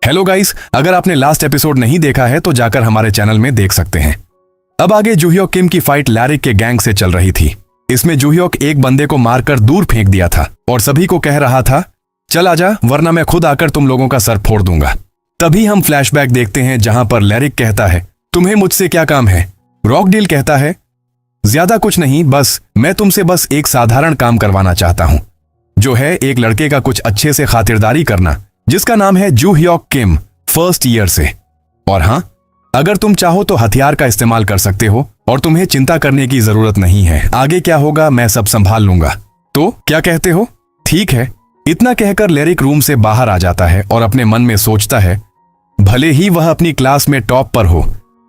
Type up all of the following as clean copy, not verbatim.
Hello guys, अगर आपने last episode नहीं देखा है तो जाकर हमारे चैनल में देख सकते हैं। अब आगे जूह्योक किम की फाइट लैरिक के गैंग से चल रही थी। इसमें जूह्योक एक बंदे को मारकर दूर फेंक दिया था और सभी को कह रहा था, चल आजा वरना मैं खुद आकर तुम लोगों का सर फोड़ दूंगा। तभी हम फ्लैशबैक देखते हैं जहां पर लैरिक कहता है, तुम्हें मुझसे क्या काम है। रॉकडील कहता है, ज्यादा कुछ नहीं, बस मैं तुमसे बस एक साधारण काम करवाना चाहता हूं, जो है एक लड़के का कुछ अच्छे से खातिरदारी करना जिसका नाम है जूह्योक किम फर्स्ट ईयर से। और हां, अगर तुम चाहो तो हथियार का इस्तेमाल कर सकते हो और तुम्हें चिंता करने की जरूरत नहीं है। आगे क्या होगा मैं सब संभाल लूंगा। तो क्या कहते हो? ठीक है। इतना कहकर लैरिक रूम से बाहर आ जाता है और अपने मन में सोचता है, भले ही वह अपनी क्लास में टॉप पर हो,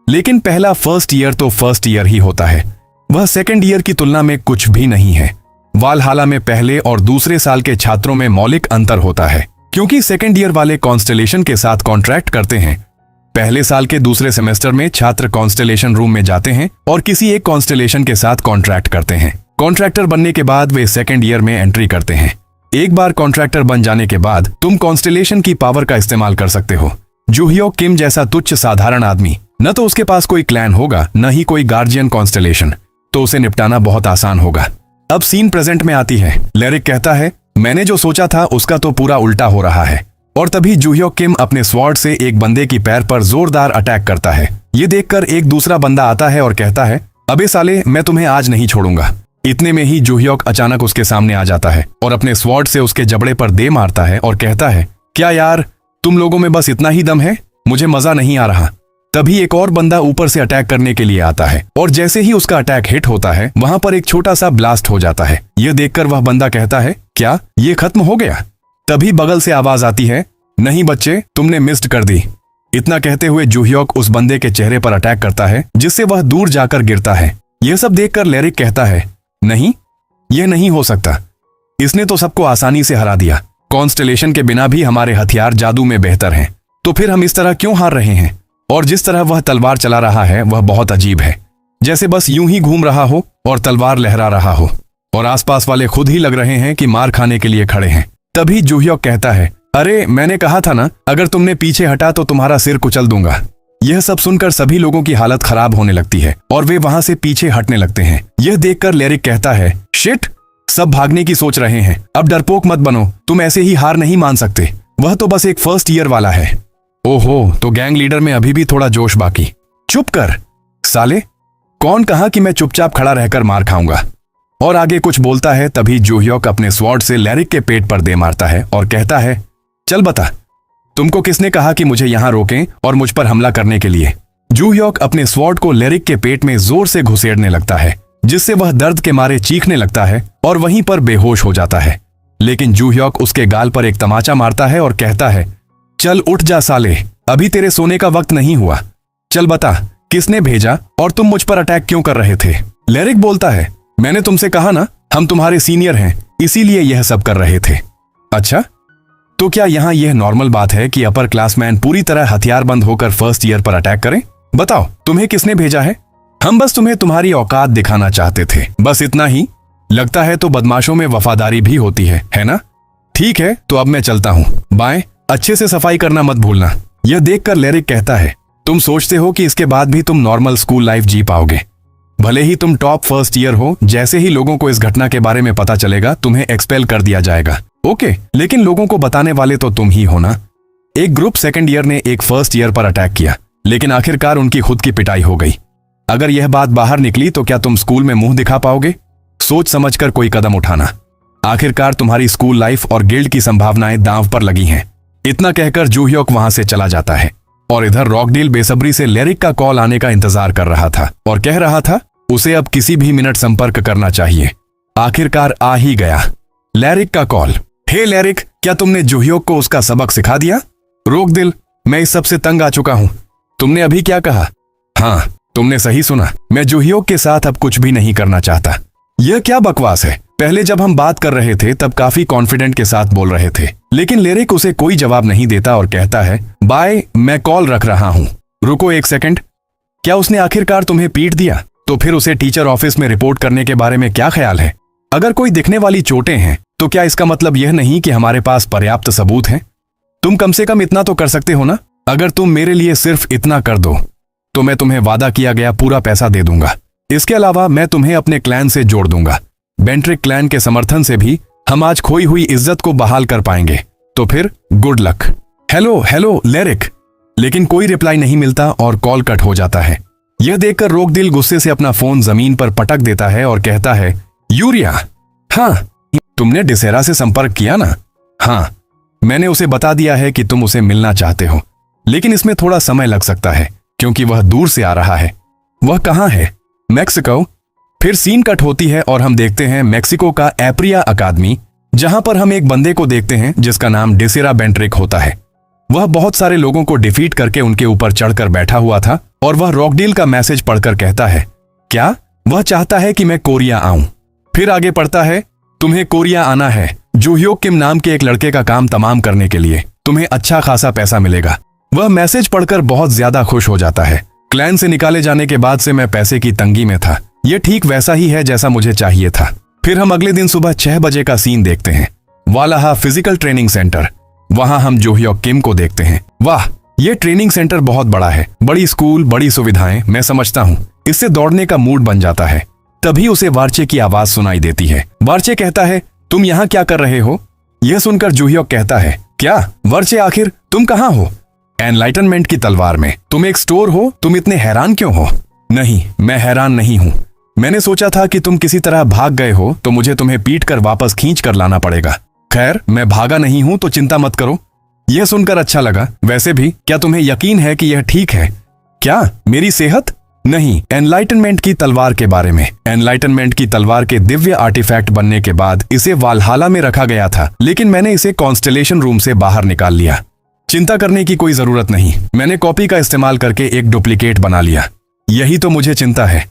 लेकिन पहला फर्स्ट ईयर तो फर्स्ट ईयर ही होता है। वह सेकंड ईयर की तुलना में कुछ भी नहीं है। वालहाला में पहले और दूसरे साल के छात्रों में मौलिक अंतर होता है, क्योंकि सेकंड ईयर वाले कॉन्स्टेलेशन के साथ कॉन्ट्रैक्ट करते हैं। पहले साल के दूसरे सेमेस्टर में छात्र कॉन्स्टेलेशन रूम में जाते हैं और किसी एक कॉन्स्टेलेशन के साथ कॉन्ट्रैक्ट करते हैं। कॉन्ट्रैक्टर बनने के बाद वे सेकंड ईयर में एंट्री करते हैं। एक बार कॉन्ट्रैक्टर बन जाने के बाद तुम कॉन्स्टेलेशन की पावर का इस्तेमाल कर सकते हो। जूह्योक किम जैसा तुच्छ साधारण आदमी, न तो उसके पास कोई क्लैन होगा न ही कोई गार्जियन कॉन्स्टेलेशन, तो उसे निपटाना बहुत आसान होगा। अब सीन प्रेजेंट में आती है। लैरिक कहता है, मैंने जो सोचा था उसका तो पूरा उल्टा हो रहा है। और तभी जूह्योक किम अपने स्वॉर्ड से एक बंदे की पैर पर जोरदार अटैक करता है। ये देखकर एक दूसरा बंदा आता है और कहता है, अबे साले, मैं तुम्हें आज नहीं छोड़ूंगा। इतने में ही जूह्योक अचानक उसके सामने आ जाता है और अपने स्वॉर्ड से उसके जबड़े पर दे मारता है और कहता है, क्या यार, तुम लोगों में बस इतना ही दम है? मुझे मजा नहीं आ रहा। तभी एक और बंदा ऊपर से अटैक करने के लिए आता है और जैसे ही उसका अटैक हिट होता है वहां पर एक छोटा सा ब्लास्ट हो जाता है। यह देखकर वह बंदा कहता है, क्या ये खत्म हो गया? तभी बगल से आवाज आती है, नहीं बच्चे, तुमने मिस्ड कर दी। इतना कहते हुए जूह्योक उस बंदे के चेहरे पर अटैक करता है जिससे वह दूर जाकर गिरता है। यह सब देखकर लैरिक कहता है, नहीं, यह नहीं हो सकता। इसने तो सबको आसानी से हरा दिया। कॉन्स्टेलेशन के बिना भी हमारे हथियार जादू में बेहतर हैं, तो फिर हम इस तरह क्यों हार रहे हैं? और जिस तरह वह तलवार चला रहा है वह बहुत अजीब है, जैसे बस यूं ही घूम रहा हो और तलवार लहरा रहा हो और आसपास वाले खुद ही लग रहे हैं कि मार खाने के लिए खड़े हैं। तभी जूह्योक कहता है, अरे मैंने कहा था ना, अगर तुमने पीछे हटा तो तुम्हारा सिर कुचल दूंगा। यह सब सुनकर सभी लोगों की हालत खराब होने लगती है और वे वहां से पीछे हटने लगते हैं। यह देखकर लैरिक कहता है, शिट, सब भागने की सोच रहे हैं। अब डरपोक मत बनो, तुम ऐसे ही हार नहीं मान सकते। वह तो बस एक फर्स्ट ईयर वाला है। ओहो, तो गैंग लीडर में अभी भी थोड़ा जोश बाकी। चुप कर साले, कौन कहा कि मैं चुपचाप खड़ा रहकर मार खाऊंगा? और आगे कुछ बोलता है। तभी जूह्योक अपने स्वॉर्ड से लैरिक के पेट पर दे मारता है और कहता है, चल बता, तुमको किसने कहा कि मुझे यहां रोकें और मुझ पर हमला करने के लिए? जूह्योक अपने स्वॉर्ड को लैरिक के पेट में जोर से घुसेड़ने लगता है, जिससे वह दर्द के मारे चीखने लगता है और वहीं पर बेहोश हो जाता है। लेकिन जूह्योक उसके गाल पर एक तमाचा मारता है और कहता है, चल उठ जा साले, अभी तेरे सोने का वक्त नहीं हुआ। चल बता, किसने भेजा और तुम मुझ पर अटैक क्यों कर रहे थे? लैरिक बोलता है, मैंने तुमसे कहा ना, हम तुम्हारे सीनियर हैं, इसीलिए यह सब कर रहे थे। अच्छा, तो क्या यहाँ यह नॉर्मल बात है कि अपर क्लासमैन पूरी तरह हथियारबंद होकर फर्स्ट ईयर पर अटैक करें? बताओ, तुम्हें किसने भेजा है? हम बस तुम्हें तुम्हारी औकात दिखाना चाहते थे, बस इतना ही। लगता है तो बदमाशों में वफादारी भी होती है ना? ठीक है, तो अब मैं चलता हूँ, बाय। अच्छे से सफाई करना मत भूलना। यह देखकर लैरिक कहता है, तुम सोचते हो कि इसके बाद भी तुम नॉर्मल स्कूल लाइफ जी पाओगे? भले ही तुम टॉप फर्स्ट ईयर हो, जैसे ही लोगों को इस घटना के बारे में पता चलेगा तुम्हें एक्सपेल कर दिया जाएगा। ओके, लेकिन लोगों को बताने वाले तो तुम ही हो ना। एक ग्रुप सेकंड ईयर ने एक फर्स्ट ईयर पर अटैक किया, लेकिन आखिरकार उनकी खुद की पिटाई हो गई। अगर यह बात बाहर निकली तो क्या तुम स्कूल में मुंह दिखा पाओगे? सोच समझकर कोई कदम उठाना। आखिरकार तुम्हारी स्कूल लाइफ और गिल्ड की संभावनाएं दांव पर लगी हैं। इतना कहकर जूह्योक वहां से चला जाता है और इधर रॉकडील बेसब्री से लैरिक का कॉल आने का इंतजार कर रहा था और कह रहा था उसे अब किसी भी मिनट संपर्क करना चाहिए। आखिरकार आ ही गया लैरिक का कॉल। हे लैरिक, क्या तुमने जूह्योक को उसका सबक सिखा दिया? रोकदिल, मैं इस सब से तंग आ चुका हूं। तुमने अभी क्या कहा? हाँ, तुमने सही सुना, मैं जूह्योक के साथ अब कुछ भी नहीं करना चाहता। यह क्या बकवास है? पहले जब हम बात कर रहे थे तब काफी कॉन्फिडेंट के साथ बोल रहे थे, लेकिन लैरिक उसे कोई जवाब नहीं देता और कहता है, बाय, मैं कॉल रख रहा हूं। रुको एक सेकंड, क्या उसने आखिरकार तुम्हें पीट दिया? तो फिर उसे टीचर ऑफिस में रिपोर्ट करने के बारे में क्या ख्याल है? अगर कोई दिखने वाली चोटें हैं तो क्या इसका मतलब यह नहीं कि हमारे पास पर्याप्त सबूत हैं? तुम कम से कम इतना तो कर सकते हो ना? अगर तुम मेरे लिए सिर्फ इतना कर दो तो मैं तुम्हें वादा किया गया पूरा पैसा दे दूंगा। इसके अलावा मैं तुम्हें अपने क्लैन से जोड़ दूंगा। बेंट्रिक क्लैन के समर्थन से भी हम आज खोई हुई इज्जत को बहाल कर पाएंगे। तो फिर गुड लक। हेलो लेरिक। लेकिन कोई रिप्लाई नहीं मिलता और कॉल कट हो जाता है। यह देखकर रोकदिल गुस्से से अपना फोन जमीन पर पटक देता है और कहता है, यूरिया, हाँ तुमने डिसेरा से संपर्क किया ना? हाँ, मैंने उसे बता दिया है कि तुम उसे मिलना चाहते हो, लेकिन इसमें थोड़ा समय लग सकता है क्योंकि वह दूर से आ रहा है। वह कहाँ है? मैक्सिको। फिर सीन कट होती है और हम देखते हैं मैक्सिको का एप्रिया अकादमी, जहां पर हम एक बंदे को देखते हैं जिसका नाम डिसेरा बेंट्रिक होता है। वह बहुत सारे लोगों को डिफीट करके उनके ऊपर चढ़कर बैठा हुआ था और वह रॉकडील का मैसेज पढ़कर कहता है, क्या वह चाहता है कि मैं कोरिया आऊं? फिर आगे पढ़ता है, तुम्हें कोरिया आना है जूह्योक किम नाम के एक लड़के का काम तमाम करने के लिए। तुम्हें अच्छा खासा पैसा मिलेगा। वह मैसेज पढ़कर बहुत ज्यादा खुश हो जाता है। क्लैन से निकाले जाने के बाद से मैं पैसे की तंगी में था। यह ठीक वैसा ही है जैसा मुझे चाहिए था। फिर हम अगले दिन सुबह 6 बजे का सीन देखते हैं। वालाहा फिजिकल ट्रेनिंग सेंटर। वहां हम जूह्योक किम को देखते हैं। वाह, यह ट्रेनिंग सेंटर बहुत बड़ा है। बड़ी स्कूल, बड़ी सुविधाएं, मैं समझता हूँ इससे दौड़ने का मूड बन जाता है। तभी उसे वार्चे की आवाज सुनाई देती है। वार्चे कहता है, तुम यहाँ क्या कर रहे हो? यह सुनकर जूह्योक कहता है, क्या वर्चे, आखिर तुम कहाँ हो? एनलाइटनमेंट की तलवार में। तुम एक स्टोर हो, तुम इतने हैरान क्यों हो? नहीं, मैं हैरान नहीं हूँ। मैंने सोचा था कि तुम किसी तरह भाग गए हो तो मुझे तुम्हें पीट कर वापस खींच कर लाना पड़ेगा। खैर, मैं भागा नहीं हूं तो चिंता मत करो। यह सुनकर अच्छा लगा। वैसे भी क्या तुम्हें यकीन है कि यह ठीक है? क्या मेरी सेहत? नहीं, एनलाइटनमेंट की तलवार के बारे में। एनलाइटनमेंट की तलवार के दिव्य आर्टिफैक्ट बनने के बाद इसे वालहाला में रखा गया था, लेकिन मैंने इसे कॉन्स्टेलेशन रूम से बाहर निकाल लिया। चिंता करने की कोई जरूरत नहीं। मैंने कॉपी का इस्तेमाल करके एक डुप्लीकेट बना लिया। यही तो मुझे चिंता है।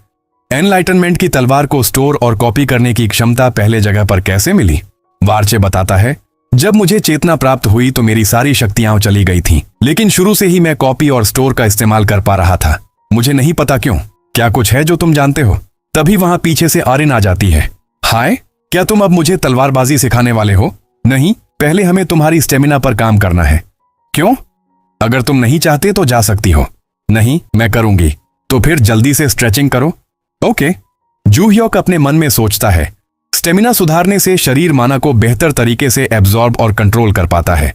एनलाइटनमेंट की तलवार को स्टोर और कॉपी करने की क्षमता पहले जगह पर कैसे मिली? वार्चे बताता है, जब मुझे चेतना प्राप्त हुई तो मेरी सारी शक्तियां चली गई थीं, लेकिन शुरू से ही मैं कॉपी और स्टोर का इस्तेमाल कर पा रहा था। मुझे नहीं पता क्यों। क्या कुछ है जो तुम जानते हो? तभी वहां पीछे से आरिन आ जाती है। हाय, क्या तुम अब मुझे तलवारबाजी सिखाने वाले हो? नहीं, पहले हमें तुम्हारी स्टेमिना पर काम करना है। क्यों? अगर तुम नहीं चाहते तो जा सकती हो। नहीं, मैं करूंगी। तो फिर जल्दी से स्ट्रेचिंग करो। ओके। जूह्योक अपने मन में सोचता है, स्टेमिना सुधारने से शरीर माना को बेहतर तरीके से एब्जॉर्ब और कंट्रोल कर पाता है।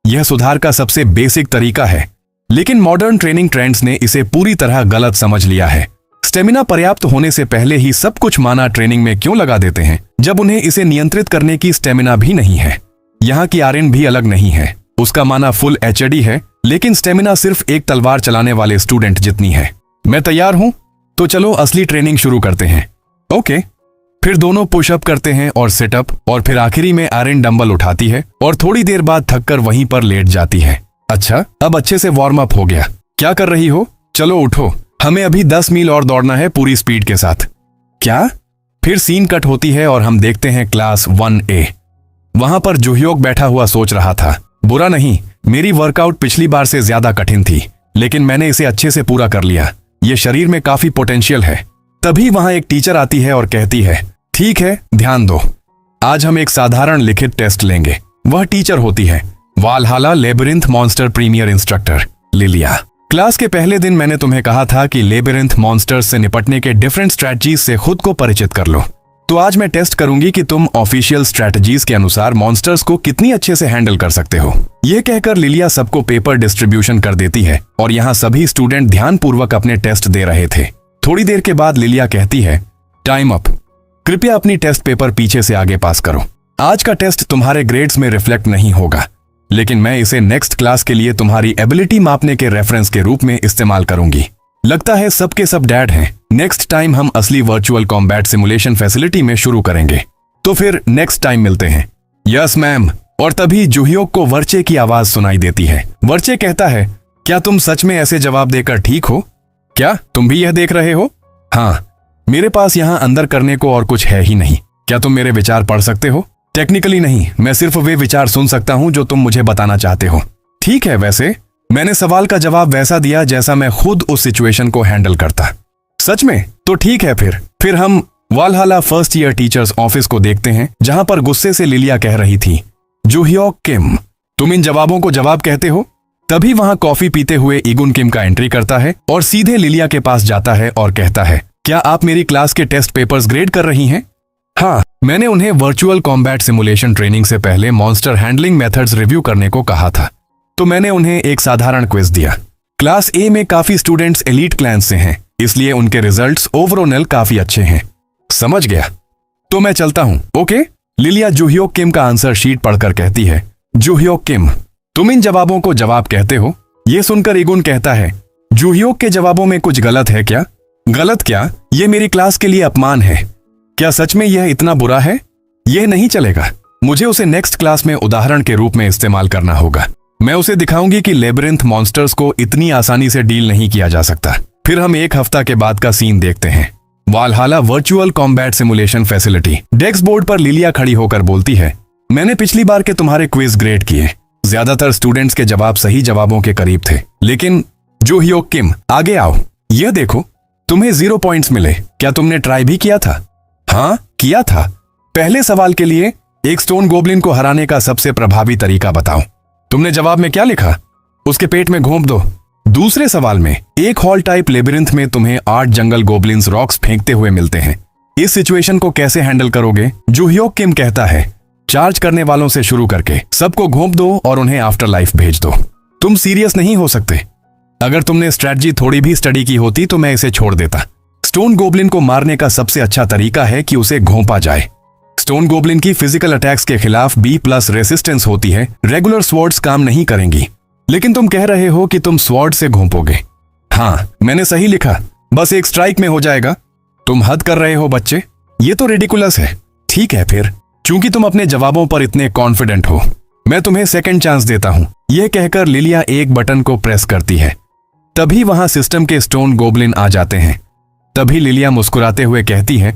यह सुधार का सबसे बेसिक तरीका है, लेकिन मॉडर्न ट्रेनिंग ट्रेंड्स ने इसे पूरी तरह गलत समझ लिया है। स्टेमिना पर्याप्त होने से पहले ही सब कुछ माना ट्रेनिंग में क्यों लगा देते हैं, जब उन्हें इसे नियंत्रित करने की स्टेमिना भी नहीं है। यहाँ की आरिन भी अलग नहीं है। उसका माना फुल एचडी है, लेकिन स्टेमिना सिर्फ एक तलवार चलाने वाले स्टूडेंट जितनी है। मैं तैयार हूं, तो चलो असली ट्रेनिंग शुरू करते हैं। ओके। फिर दोनों पुशअप करते हैं और सिटअप, और फिर आखिरी में आरिन डंबल उठाती है और थोड़ी देर बाद थककर वहीं पर लेट जाती है। अच्छा, अब अच्छे से वार्म अप हो गया। क्या कर रही हो? चलो उठो, हमें अभी 10 मील और दौड़ना है पूरी स्पीड के साथ। क्या? फिर सीन कट होती है और हम देखते हैं क्लास 1A। वहां पर जूह्योक बैठा हुआ सोच रहा था, बुरा नहीं, मेरी वर्कआउट पिछली बार से ज्यादा कठिन थी, लेकिन मैंने इसे अच्छे से पूरा कर लिया। ये शरीर में काफी पोटेंशियल है। तभी वहां एक टीचर आती है और कहती है, ठीक है, ध्यान दो, आज हम एक साधारण लिखित टेस्ट लेंगे। वह टीचर होती है Valhalla labyrinth monster premier instructor Lilia. Class के पहले दिन मैंने तुम्हें कहा था कि लेबिरिंथ मॉन्स्टर्स से निपटने के डिफरेंट स्ट्रैटेजीज से खुद को परिचित कर लो। तो आज मैं टेस्ट करूंगी कि तुम ऑफिशियल स्ट्रैटेजीज के अनुसार मॉन्स्टर्स को कितनी अच्छे से हैंडल कर सकते हो। यह कहकर लिलिया सबको पेपर डिस्ट्रीब्यूशन कर देती है और यहाँ सभी स्टूडेंट ध्यानपूर्वक अपने टेस्ट दे रहे थे। थोड़ी देर के बाद लिलिया कहती है, टाइम अप, कृपया अपनी टेस्ट पेपर पीछे से आगे पास करो। आज का टेस्ट तुम्हारे ग्रेड्स में रिफ्लेक्ट नहीं होगा, लेकिन मैं इसे नेक्स्ट क्लास के लिए तुम्हारी एबिलिटी मापने के रेफरेंस के रूप में इस्तेमाल करूंगी। लगता है सबके सब डैड हैं। नेक्स्ट टाइम हम असली वर्चुअल कॉम्बैट सिमुलेशन फैसिलिटी में शुरू करेंगे। तो फिर नेक्स्ट टाइम मिलते हैं। Yes ma'am. और तभी जूह्योक को वर्चे की आवाज सुनाई देती है। वर्चे कहता है, क्या तुम सच में ऐसे जवाब देकर ठीक हो? क्या तुम भी यह देख रहे हो? हाँ, मेरे पास यहाँ अंदर करने को और कुछ है ही नहीं। क्या तुम मेरे विचार पढ़ सकते हो? टेक्निकली नहीं, मैं सिर्फ वे विचार सुन सकता हूँ जो तुम मुझे बताना चाहते हो। ठीक है, वैसे मैंने सवाल का जवाब वैसा दिया जैसा मैं खुद उस सिचुएशन को हैंडल करता। सच में? तो ठीक है। फिर हम वालहाला फर्स्ट ईयर टीचर्स ऑफिस को देखते हैं, जहां पर गुस्से से लिलिया कह रही थी, जूह्योक किम, तुम इन जवाबों को जवाब कहते हो? तभी वहां कॉफी पीते हुए इगुन किम का एंट्री करता है और सीधे लिलिया के पास जाता है और कहता है, क्या आप मेरी क्लास के टेस्ट पेपर्स ग्रेड कर रही हैं? हाँ, मैंने उन्हें वर्चुअल कॉम्बैट सिमुलेशन ट्रेनिंग से पहले मॉन्स्टर हैंडलिंग मेथड्स रिव्यू करने को कहा था, तो मैंने उन्हें एक साधारण क्विज दिया। क्लास ए में काफी स्टूडेंट्स एलीट क्लैन से हैं, इसलिए उनके रिजल्ट्स ओवरऑल काफी अच्छे हैं। समझ गया, तो मैं चलता हूं। ओके। लिलिया जूह्योक किम का आंसर शीट पढ़कर कहती है, जूह्योक किम, तुम इन जवाबों को जवाब कहते हो? ये सुनकर इगुन कहता है, जूह्योक के जवाबों में कुछ गलत है क्या? गलत क्या? ये मेरी क्लास के लिए अपमान है। क्या सच में यह इतना बुरा है? यह नहीं चलेगा। मुझे उसे नेक्स्ट क्लास में उदाहरण के रूप में इस्तेमाल करना होगा। मैं उसे दिखाऊंगी कि लेबिरिंथ मॉन्स्टर्स को इतनी आसानी से डील नहीं किया जा सकता। फिर हम एक हफ्ता के बाद का सीन देखते हैं। वालहाला virtual combat simulation facility. Desk board पर लिलिया खड़ी होकर बोलती है, मैंने पिछली बार के तुम्हारे क्विज ग्रेड किए। ज्यादातर स्टूडेंट्स के जवाब सही जवाबों के करीब थे, लेकिन जूह्योक किम, आगे आओ। यह देखो, तुम्हें 0 पॉइंट्स मिले। क्या तुमने ट्राई भी किया था? हाँ, किया था। पहले सवाल के लिए एक स्टोन गोब्लिन को हराने का सबसे प्रभावी तरीका बताओ। तुमने जवाब में क्या लिखा? उसके पेट में घोंप दो। दूसरे सवाल में एक हॉल टाइप लेबिरिंथ में तुम्हें 8 जंगल गोब्लिन्स रॉक्स फेंकते हुए मिलते हैं। इस सिचुएशन को कैसे हैंडल करोगे? जूह्योक किम कहता है, चार्ज करने वालों से शुरू करके सबको घोंप दो और उन्हें आफ्टर लाइफ भेज दो। तुम सीरियस नहीं हो सकते। अगर तुमने स्ट्रेटजी थोड़ी भी स्टडी की होती तो मैं इसे छोड़ देता। स्टोन गोब्लिन को मारने का सबसे अच्छा तरीका है कि उसे घोंपा जाए। स्टोन गोब्लिन की फिजिकल अटैक्स के खिलाफ B+ रेसिस्टेंस होती है। रेगुलर स्वॉर्ड्स काम नहीं करेंगी। लेकिन तुम कह रहे हो कि तुम स्वॉर्ड से घोंपोगे। हाँ, मैंने सही लिखा। बस एक स्ट्राइक में हो जाएगा। तुम हद कर रहे हो बच्चे, ये तो रेडिकुलस है। ठीक है फिर, चूंकि तुम अपने जवाबों पर इतने कॉन्फिडेंट हो, मैं तुम्हें सेकंड चांस देता हूं। यह कहकर लिलिया एक बटन को प्रेस करती है। तभी वहां सिस्टम के स्टोन गोब्लिन आ जाते हैं। तभी लिलिया मुस्कुराते हुए कहती है,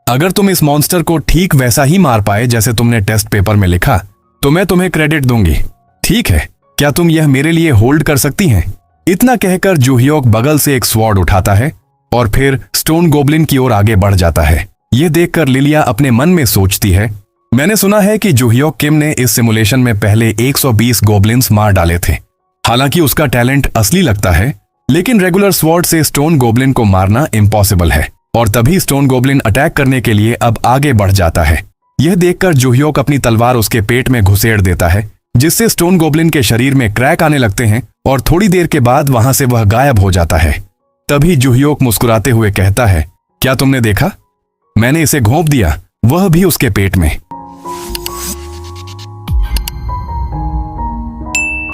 अगर तुम इस मॉन्स्टर को ठीक वैसा ही मार पाए जैसे तुमने टेस्ट पेपर में लिखा, तो मैं तुम्हें क्रेडिट दूंगी। ठीक है, क्या तुम यह मेरे लिए होल्ड कर सकती हैं? इतना कहकर जूह्योक बगल से एक स्वॉर्ड उठाता है और फिर स्टोन गोब्लिन की ओर आगे बढ़ जाता है। यह देखकर लिलिया अपने मन में सोचती है, मैंने सुना है कि जूह्योक किम ने इस सिमुलेशन में पहले 120 गोब्लिन्स मार डाले थे। हालांकि उसका टैलेंट असली लगता है, लेकिन रेगुलर स्वॉर्ड से स्टोन गोब्लिन को मारना इम्पॉसिबल है। और तभी स्टोन गोब्लिन अटैक करने के लिए अब आगे बढ़ जाता है। यह देखकर जूह्योक अपनी तलवार उसके पेट में घुसेड़ देता है, जिससे स्टोन गोब्लिन के शरीर में क्रैक आने लगते हैं और थोड़ी देर के बाद वहां से वह गायब हो जाता है। तभी जूह्योक मुस्कुराते हुए कहता है, क्या तुमने देखा? मैंने इसे घोंप दिया, वह भी उसके पेट में।